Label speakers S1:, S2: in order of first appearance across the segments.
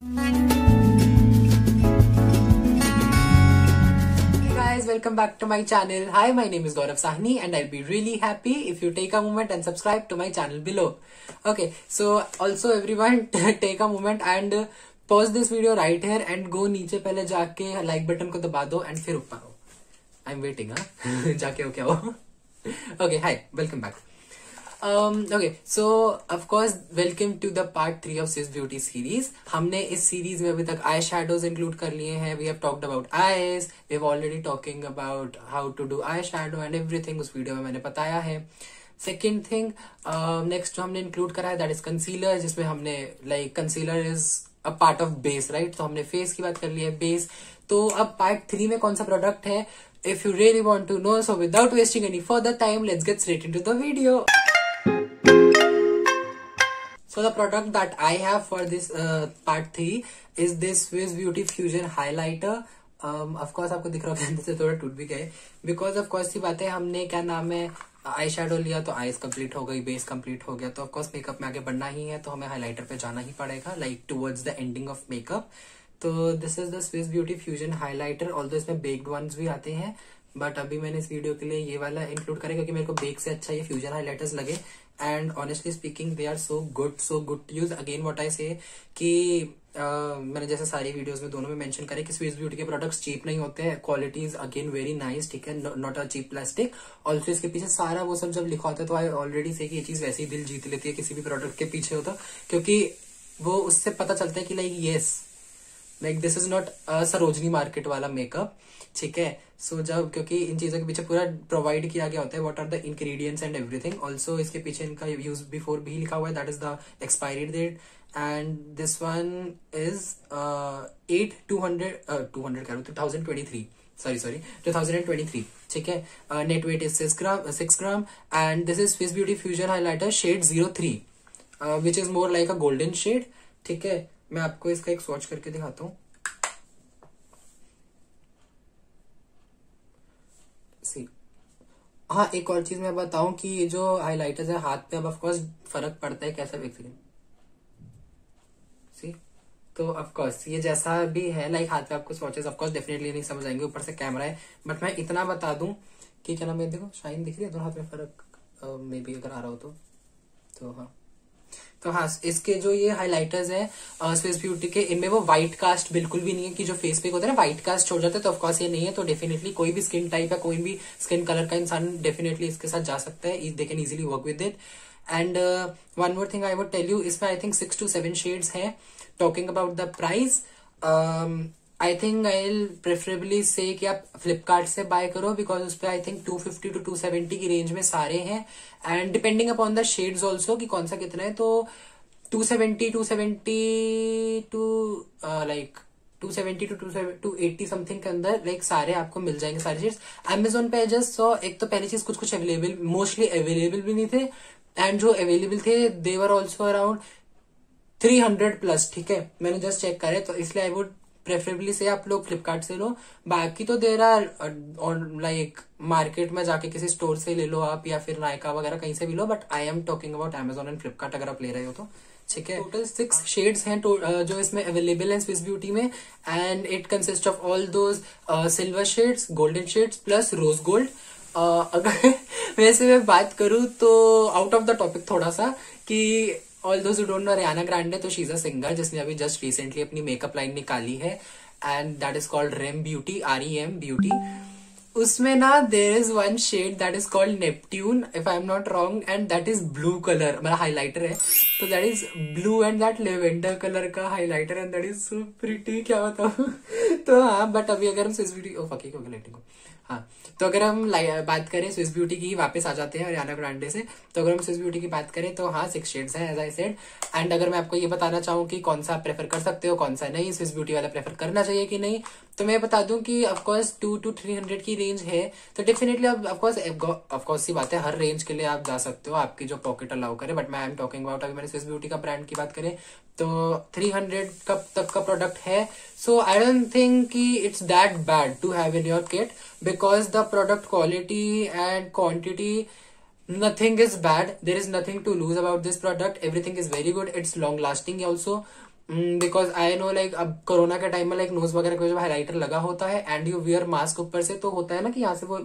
S1: Guys, welcome back to my channel. Hi, my name is Gaurav Sahni and I'll be really happy if you take a moment and subscribe to my channel below. Okay, so also everyone take a moment and pause this video right here and go नीचे पहले जाके like button को दबा दो and फिर ऊपर आओ. I'm waiting, हाँ जाके हो क्या हो. Okay, hi, welcome back. Okay, so of course welcome to the part 3 of Swiss Beauty series. हमने इस सीरीज में अभी तक आई शेडोज इंक्लूड कर लिए हैं. We have talked about eyes. We have already talking about how to do eye shadow and everything. उस video में मैंने बताया है. Second thing, next जो हमने इंक्लूड करा है that is concealer, जिसमें हमने like concealer is a part of base, right? तो हमने फेस की बात कर ली है, बेस. तो अब पार्ट 3 में कौन सा प्रोडक्ट है, if you really want to know, so without wasting any further time, let's get straight into the video. So the product that I have for this part 3 is this Swiss Beauty Fusion Highlighter. Of course आपको दिख रहा है अंदर से थोड़ा टूट भी गए, because of course सी बात है, हमने क्या नाम है आई शेडो लिया तो आईज कंप्लीट हो गई, बेस कंप्लीट हो गया, तो ऑफकोर्स मेकअप में आगे बढ़ना ही है, तो हमें हाइलाइटर पे जाना ही पड़ेगा, like towards the ending of makeup. तो this is the Swiss Beauty fusion highlighter. Although इसमें बेक्ड वंस भी आते हैं, बट अभी मैंने इस वीडियो के लिए ये वाला इंक्लूड करें क्योंकि मेरे को बेक से अच्छा ये फ्यूजन हाइलाइटर्स लगे. And honestly speaking they are so good to use. Again what I say कि मैंने जैसे सारी वीडियोस में दोनों में मेंशन करे कि स्विस ब्यूटी के प्रोडक्ट्स चीप नहीं होते हैं. Quality is again very nice, ठीक है, not a cheap plastic. Also इसके पीछे सारा वो सब जब लिखा होता है तो आई ऑलरेडी से कि ये चीज वैसे ही दिल जीत लेती है किसी भी प्रोडक्ट के पीछे होता, क्योंकि वो उससे पता चलता है कि like yes, like this is not Sarojini market वाला मेकअप, ठीक है. सो जब क्योंकि इन चीजों के पीछे पूरा प्रोवाइड किया गया होता है what are the ingredients and everything. Also इसके पीछे इनका यूज बिफोर भी लिखा हुआ है, that is the expiry date. And this one is 2023, ठीक है. Net weight is 6 gram and this is Swiss Beauty fusion highlighter shade 03 which is more like a golden shade, ठीक है. मैं आपको इसका एक स्वॉच करके दिखाता हूँ. हाँ, एक और चीज मैं बताऊं कि ये जो हाइलाइटर्स है हाथ पे अब ऑफकोर्स फर्क पड़ता है कैसा, एक सेकंड. सी, तो ऑफकोर्स ये जैसा भी है लाइक हाथ पे आपको स्वॉचेस ऑफकोर्स डेफिनेटली नहीं समझ आएंगे, ऊपर से कैमरा है. बट मैं इतना बता दूं कि क्या नाम है, देखो शाइन दिख रही है दोनों हाथ में फर्क, मे बी अगर आ रहा हो तो हाँ इसके जो ये हाइलाइटर्स हैं स्विस ब्यूटी के, इनमें वो व्हाइट कास्ट बिल्कुल भी नहीं है कि जो फेस पे होता है ना व्हाइट कास्ट छोड़ जाता है, तो ऑफकोर्स ये नहीं है. तो डेफिनेटली कोई भी स्किन टाइप या कोई भी स्किन कलर का इंसान डेफिनेटली इसके साथ जा सकता है. They can easily work with it. And one more thing I would tell you, इसमें आई थिंक 6 to 7 शेड्स हैं. Talking about the price, I think I will preferably say कि आप फ्लिपकार्ट से बाय करो, बिकॉज उस पर आई थिंक 250 to 270 की range में सारे हैं. And depending upon the shades also कि कौन सा कितना है, तो 270 to लाइक 270 to 280 समथिंग के अंदर लाइक सारे आपको मिल जाएंगे सारे शेड्स. अमेजोन पे जस्ट सो एक तो पहली चीज कुछ अवेलेबल, मोस्टली अवेलेबल भी नहीं थे, एंड जो अवेलेबल थे दे वर ऑल्सो अराउंड 300 प्लस, ठीक है. मैंने जस्ट चेक करे, तो इसलिए आई वुड प्रेफरेबली से आप लोग फ्लिपकार्ट से लो. बाकी तो देर आर लाइक मार्केट में जाके किसी स्टोर से ले लो आप, या फिर नायका वगैरह कहीं से भी लो, but I am talking about Amazon and Flipkart अगर आप ले रहे हो तो, ठीक है. टोटल 6 शेड्स हैं जो इसमें अवेलेबल हैं स्विस ब्यूटी में, and it consist of all those silver shades, golden shades plus rose gold. अगर वैसे मैं बात करूं तो आउट ऑफ द टॉपिक थोड़ा सा कि all those who don't know Ariana Grande, तो शी इज अ सिंगर जिसने अभी जस्ट रिसेंटली अपनी मेकअप लाइन निकाली है, and that is called REM beauty, REM beauty. उसमें ना there is one shade that is called Neptune if I am not wrong, and that is blue colour. मेरा highlighter है तो that is blue and that lavender colour का highlighter, and that is so pretty, क्या बताऊं. तो हाँ, but अभी अगर हम स्विस ब्यूटी लाइटिंग को, हाँ, तो अगर हम बात करें स्विस ब्यूटी की, वापस आ जाते हैं अरियाना ग्रांडे से, तो अगर हम स्विस ब्यूटी की बात करें तो हाँ 6 शेड्स हैं एज आई सेड. एंड अगर मैं आपको ये बताना चाहूँ कि कौन सा प्रेफर कर सकते हो कौन सा नहीं, स्विस ब्यूटी वाला प्रेफर करना चाहिए कि नहीं, तो मैं बता दूं कि ऑफकोर्स 2 to 300 की रेंज है, तो डेफिनेटली आप ऑफकोर्स सी बात है हर रेंज के लिए आप जा सकते हो, आपकी जो पॉकेट अलाउ करे. बट मैं आई एम टॉकिंग अबाउट, अभी मैंने स्विस ब्यूटी का ब्रांड की बात करें तो 300 तक का प्रोडक्ट है. सो आई डोंट थिंक कि it's that bad to have in your kit, because the product quality and quantity, nothing is bad, there is nothing to lose about this product, everything is very good, it's long lasting also. Because I know like अब corona के time में like knows वगैरह को जब highlighter लगा होता है and you wear mask ऊपर से, तो होता है ना कि यहाँ से वो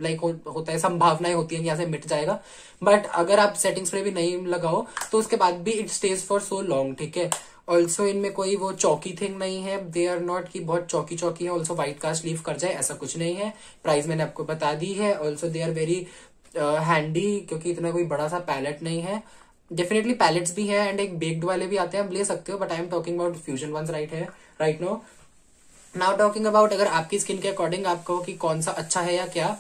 S1: लाइक होता है, संभावनाएं होती है यहाँ से मिट जाएगा। बट अगर आप सेटिंग स्प्रे भी नहीं लगाओ तो उसके बाद भी it stage for so long, ठीक है। ऑल्सो इनमें कोई वो चौकी थिंग नहीं है, दे आर नॉट की बहुत चौकी चौकी है। ऑल्सो व्हाइट कास्ट लीव कर जाए ऐसा कुछ नहीं है। प्राइस मैंने आपको बता दी है। Also they are very handy, क्योंकि इतना कोई बड़ा सा पैलेट नहीं है। डेफिनेटली पैलेट्स भी है एंड एक बेक्ड वाले भी आते हैं, आप ले सकते हो, but I am talking about fusion once right now. Now talking about अगर आपकी स्किन के अकॉर्डिंग आप कहो कि कौन सा अच्छा है या क्या।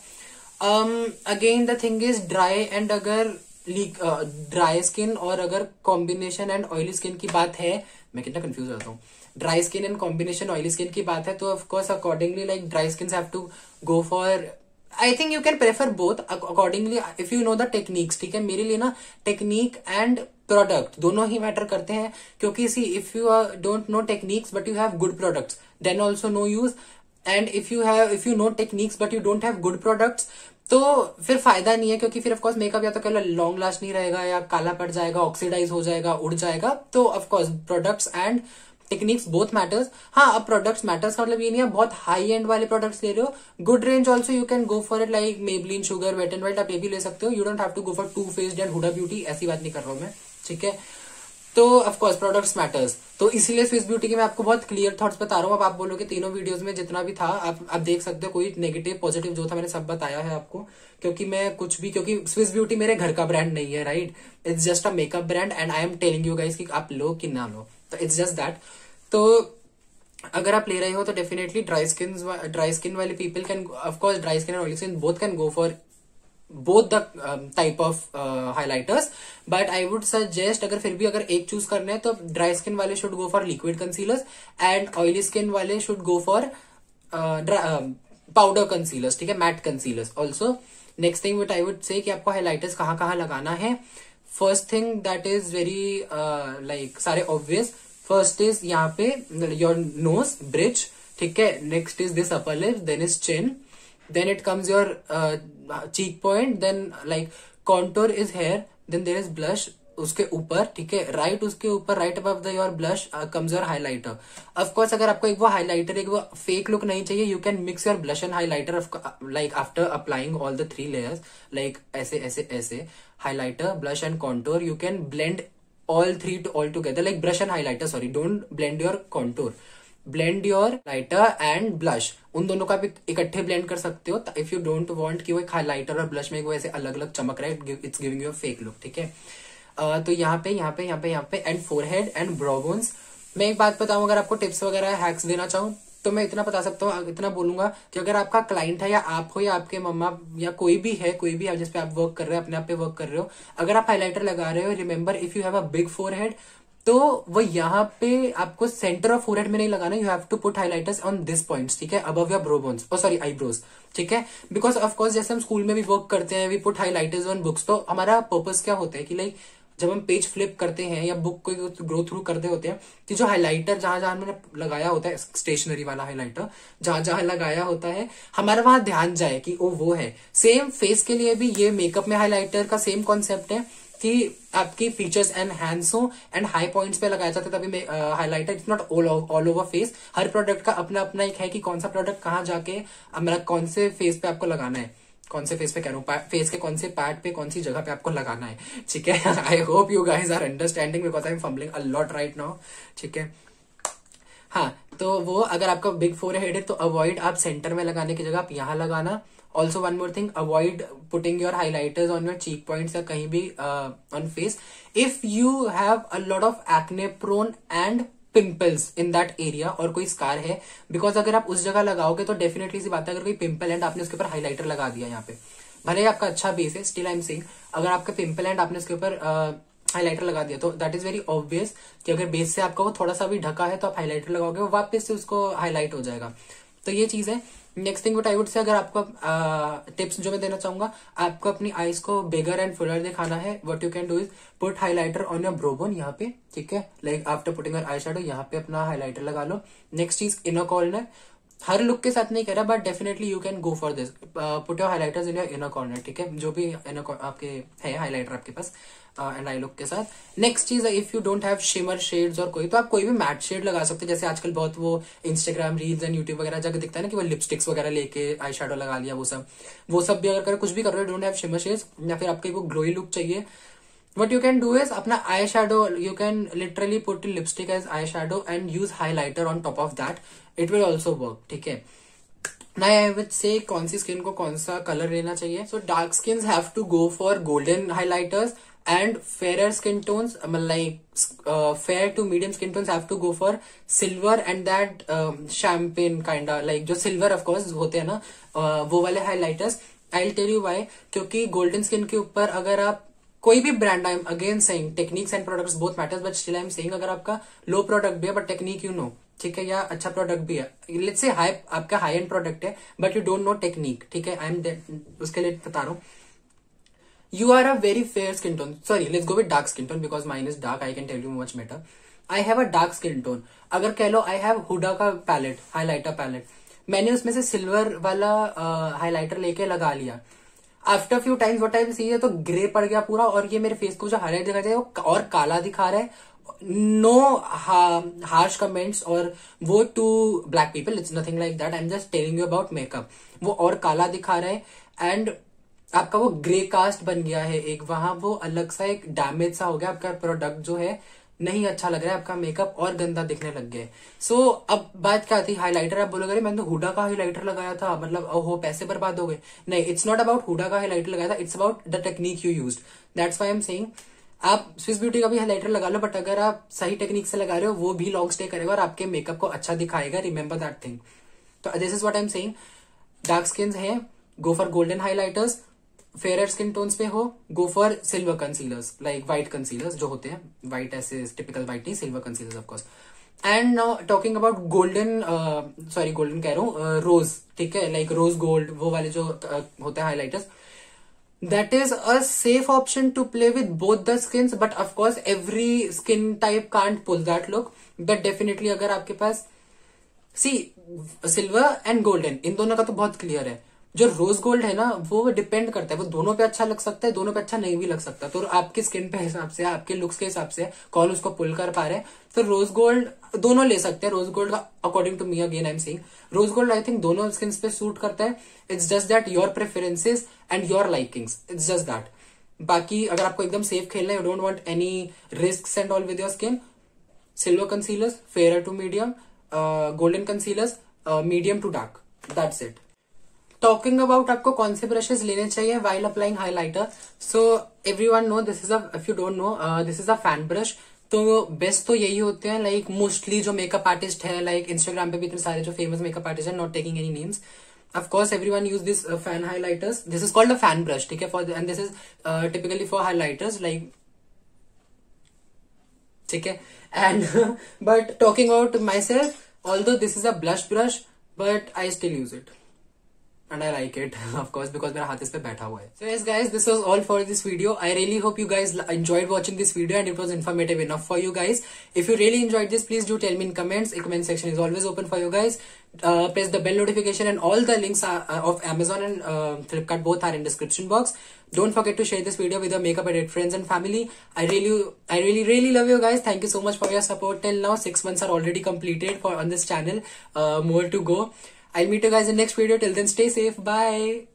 S1: Again the thing is dry and अगर ड्राई स्किन और अगर कॉम्बिनेशन एंड ऑयली स्किन की बात है, मैं कितना कंफ्यूज हो जाता हूँ, dry skin and combination oily skin की बात है, तो of course accordingly like dry skin have to go for, I think you can prefer both accordingly if you know the techniques, ठीक है। मेरे लिए ना टेक्निक एंड प्रोडक्ट दोनों ही मैटर करते हैं, क्योंकि see if you don't know techniques but you have good products then also no use, and if you know techniques but you don't have good products तो फिर फायदा नहीं है, क्योंकि फिर ऑफकोर्स मेकअप या तो कलर लॉन्ग लास्ट नहीं रहेगा, या काला पड़ जाएगा, ऑक्सीडाइज हो जाएगा, उड़ जाएगा। तो of course products and techniques both matters. हाँ, अब प्रोडक्ट्स मैटर्स का मतलब ये नहीं है बहुत हाई एंड वाले प्रोडक्ट्स ले रहे हो, good range also you can go for it, like Maybelline sugar wet and white, आप ये भी ले सकते हो। You don't have to go for too faced and Huda beauty, ऐसी बात नहीं कर रहा हूं मैं, ठीक है। तो ऑफकोर्स प्रोडक्ट्स मैटर्स, तो इसीलिए स्विस ब्यूटी के मैं आपको बहुत क्लियर थॉट्स बता रहा हूँ। अब आप बोलोगे तीनों वीडियोस में जितना भी था आप देख सकते हो, कोई नेगेटिव पॉजिटिव जो था मैंने सब बताया है आपको, क्योंकि मैं कुछ भी, क्योंकि स्विस ब्यूटी मेरे घर का ब्रांड नहीं है, right, it's just a makeup brand and I am telling you guys कि आप लो कि ना लो, तो इट्स जस्ट दैट। तो अगर आप ले रहे हो तो डेफिनेटली ड्राई स्किन वाले people can, of course dry skin and oily skin both can go for both the type of highlighters, but I would suggest अगर फिर भी अगर एक चूज करना है तो ड्राई स्किन वाले should go for liquid concealers and oily skin वाले should go for powder concealers, ठीक है, matte concealers. Also next thing what I would say कि आपको हाइलाइटर्स कहाँ कहाँ लगाना है। First thing that is very like सारे ऑब्वियस, फर्स्ट इज यहाँ पे योर नोज ब्रिज, ठीक है, next is this upper lip, then is chin, then it comes your cheek point, then like contour is here, then there is blush उसके ऊपर, ठीक है, right उसके ऊपर right above the your blush comes your highlighter. Of course अगर आपको एक वो हाइलाइटर एक वो फेक लुक नहीं चाहिए, you can mix your blush and highlighter like after applying all the 3 layers, like ऐसे ऐसे ऐसे highlighter blush and contour, you can blend all 3 all together like brush and highlighter, sorry, don't blend your contour, blend your lighter and blush, उन दोनों का भी इकट्ठे blend कर सकते हो इफ यू डोंट वांट कि वो एक हाइलाइटर और ब्लश में वो ऐसे अलग अलग चमक रहा है, it's giving you a fake look, ठीक है। तो यहाँ पे and forehead and bro bones. मैं एक बात बताऊं, अगर आपको टिप्स वगैरह हैक्स देना चाहूं तो मैं इतना बता सकता हूँ, इतना बोलूंगा कि अगर आपका क्लाइंट है या आप हो या आपके मम्मा या कोई भी है जिस पे आप वर्क कर रहे हो, अपने आप पे वर्क कर रहे हो, अगर आप हाइलाइटर लगा रहे हो, remember if you have a big forehead तो वो यहाँ पे आपको सेंटर ऑफ फोरहेड में नहीं लगाना, you have to put highlighters on this points, ठीक है, above your brow bones, oh sorry eyebrows, ठीक है। बिकॉज ऑफकोर्स जैसे हम स्कूल में भी वर्क करते हैं, we put highlighters on books, तो हमारा पर्पस क्या होता है कि लाइक जब हम पेज फ्लिप करते हैं या बुक को ग्रो थ्रू करते होते हैं कि जो हाइलाइटर जहां जहां हमने लगाया होता है, स्टेशनरी वाला हाइलाइटर जहां जहां लगाया होता है, हमारा वहां ध्यान जाए कि ओ वो है। सेम फेस के लिए भी ये मेकअप में हाइलाइटर का सेम कॉन्सेप्ट है कि आपकी फीचर्स एनहांस हो एंड हाई पॉइंट्स पे लगाया जाता है, तभी highlighter it's not all over face. Her product का अपना अपना एक है कि कौन सा प्रोडक्ट कहाँ जाके कौन से फेस पे आपको लगाना है, कौन से फेस पे कह रहा हूँ, फेस के कौन से पार्ट पे कौन सी जगह पे आपको लगाना है, ठीक है। I hope you guys are understanding because I am fumbling a lot right now, ठीक है। हाँ, तो वो अगर आपका बिग फोरहेड है तो अवॉइड आप सेंटर में लगाने की जगह आप यहाँ लगाना। Also one more thing, avoid putting your highlighters on your cheek points या कहीं भी on face if you have a lot of acne prone and pimples in that area और कोई स्कार है, बिकॉज अगर आप उस जगह लगाओगे तो डेफिनेटली सी बात है, अगर कोई पिंपल एंड आपने उसके ऊपर हाइलाइटर लगा दिया यहाँ पे, भले ही आपका अच्छा बेस है, स्टिल आई एम सेइंग अगर आपका पिंपल एंड आपने उसके ऊपर हाइलाइटर लगा दिया तो दैट इज वेरी ऑब्वियस कि अगर बेस से आपका वो थोड़ा सा भी ढका है तो आप हाइलाइटर लगाओगे वो वापस से उसको हाईलाइट हो जाएगा। तो ये चीज है। Next thing what I would से, अगर आपको टिप्स जो मैं देना चाहूंगा, आपको अपनी आईज को बिगर एंड फुलर दिखाना है, what you can do is put highlighter on your bro bone यहाँ पे, ठीक है, like after putting your eye shadow यहाँ पे अपना हाइलाइटर लगा लो। नेक्स्ट चीज इनर कॉर्नर, हर लुक के साथ नहीं कह रहा but definitely you can go for this, put your highlighters in your inner corner, ठीक है, जो भी इनर आपके है हाइलाइटर आपके पास एंड आई लुक के साथ। नेक्स्ट चीज, if you don't have shimmer shades और कोई, तो आप कोई भी मैट शेड लगा सकते हैं। जैसे आजकल बहुत वो इंस्टाग्राम रील्स एंड यूट्यूब वगैरह जगह दिखता है ना कि वो लिपस्टिक्स वगैरह लेके आई शेडो लगा लिया, वो सब भी अगर कर कुछ भी कर रहे हो, डोंट हैव शिमर शेड्स या फिर आपको वो ग्लोई लुक चाहिए, what you can do is अपना eye shadow, you can literally put lipstick as eye shadow and use highlighter on top of that, it will also work, ठीक है। Now I would say कौन सी skin को कौन सा colour लेना चाहिए। So dark skins have to go for golden highlighters and fairer skin tones like fair to medium skin tones have to go for silver and that champagne kinda like जो silver of course होते हैं ना वो वाले highlighters। I'll tell you why, क्योंकि golden skin के ऊपर अगर आप कोई भी brand, I am again saying techniques and products both matters, but still I am saying अगर आपका लो प्रोडक्ट भी है बट टेक्निक यू नो, ठीक है, या अच्छा प्रोडक्ट भी है, लेट्स से हाई आपका हाई एंड प्रोडक्ट है but you don't know technique, ठीक है, आई एम उसके लिए बता रहा हूँ। You are a very fair skin tone, sorry let's go with dark skin tone because mine is dark, I can tell you much better. I have a dark skin tone, अगर कह लो I have Hooda का palette, highlighter palette, मैंने उसमें से silver वाला highlighter लेके लगा लिया। After few times what I see है तो ग्रे पड़ गया पूरा, और ये मेरे फेस को जो हाईलाइट दिखा जाए वो और काला दिखा रहा है। नो हार्श कमेंट्स और वो to black people, it's nothing like that, I am just telling you about makeup. वो और काला दिखा रहा है एंड आपका वो ग्रे कास्ट बन गया है एक, वहां वो अलग सा एक डैमेज सा हो गया, आपका प्रोडक्ट जो है नहीं अच्छा लग रहा है, आपका मेकअप और गंदा दिखने लग गया। सो अब बात क्या थी, हाइलाइटर आप बोलोगे मैंने तो हुडा का हाइलाइटर लगाया था, मतलब ओहो पैसे बर्बाद हो गए। नहीं, इट्स नॉट अबाउट हुडा का हाइलाइटर लगाया था, it's about the technique you used, that's why I am saying आप स्विस ब्यूटी का भी हाइलाइटर लगा लो, बट अगर आप सही टेक्निक से लगा रहे हो वो भी लॉन्ग स्टे करेगा और आपके मेकअप को अच्छा दिखाएगा, रिमेंबर दैट थिंग। तो this is what I am saying, dark skin है go for golden highlighters, fair skin tones पे हो go for silver concealers, like white concealers जो होते हैं, व्हाइट ऐसे टिपिकल व्हाइट नहीं, silver concealers of course. And now talking about golden, sorry golden कह रहा हूँ, रोज, ठीक है, लाइक रोज गोल्ड, वो वाले जो होते हैं highlighters, that is a safe option to play with both the skins, but of course every skin type can't pull that look, but definitely अगर आपके पास सी सिल्वर एंड गोल्डन इन दोनों का तो बहुत क्लियर है, जो रोज गोल्ड है ना वो डिपेंड करता है, वो दोनों पे अच्छा लग सकता है, दोनों पे अच्छा नहीं भी लग सकता, तो आपकी स्किन पे हिसाब से, आपके लुक्स के हिसाब से कौन उसको पुल कर पा रहे हैं। तो रोज गोल्ड दोनों ले सकते हैं, रोज गोल्ड का according to me again I am saying rose gold I think दोनों स्किन पे सूट करता है, it's just that your preferences and your likings, it's just that. बाकी अगर आपको एकदम सेफ खेलना है, you don't want any risk and all with your skin, silver concealers fair to medium, golden concealers medium to dark, that's it. Talking about आपको कौन से brushes लेने चाहिए while applying highlighter, so everyone know this is a, if you don't know this is a fan brush. तो best तो यही होते हैं, लाइक मोस्टली जो मेकअप आर्टिस्ट है, लाइक इंस्टाग्राम पे भी इतने सारे जो फेमस मेकअप आर्टिस्ट है, not taking any names, of course everyone use this fan highlighters, this is called a fan brush, ठीक है, for and this is typically for highlighters like, ठीक है। And but talking about my self, although this is a blush brush but I still use it and I like it of course because मेरा हाथ इस पे बैठा हुआ है। So yes guys, this was all for this video. I really hope you guys enjoyed watching this video and it was informative enough for you guys. If you really enjoyed this, please do tell me in comments. A comment section is always open for you guys. Press the bell notification and all the links of Amazon and Flipkart both are in description box. Don't forget to share this video with your makeup edit friends and family. I really love you guys. Thank you so much for your support till now. 6 months are already completed on this channel. More to go. I'll meet you guys in the next video. Till then, stay safe. Bye.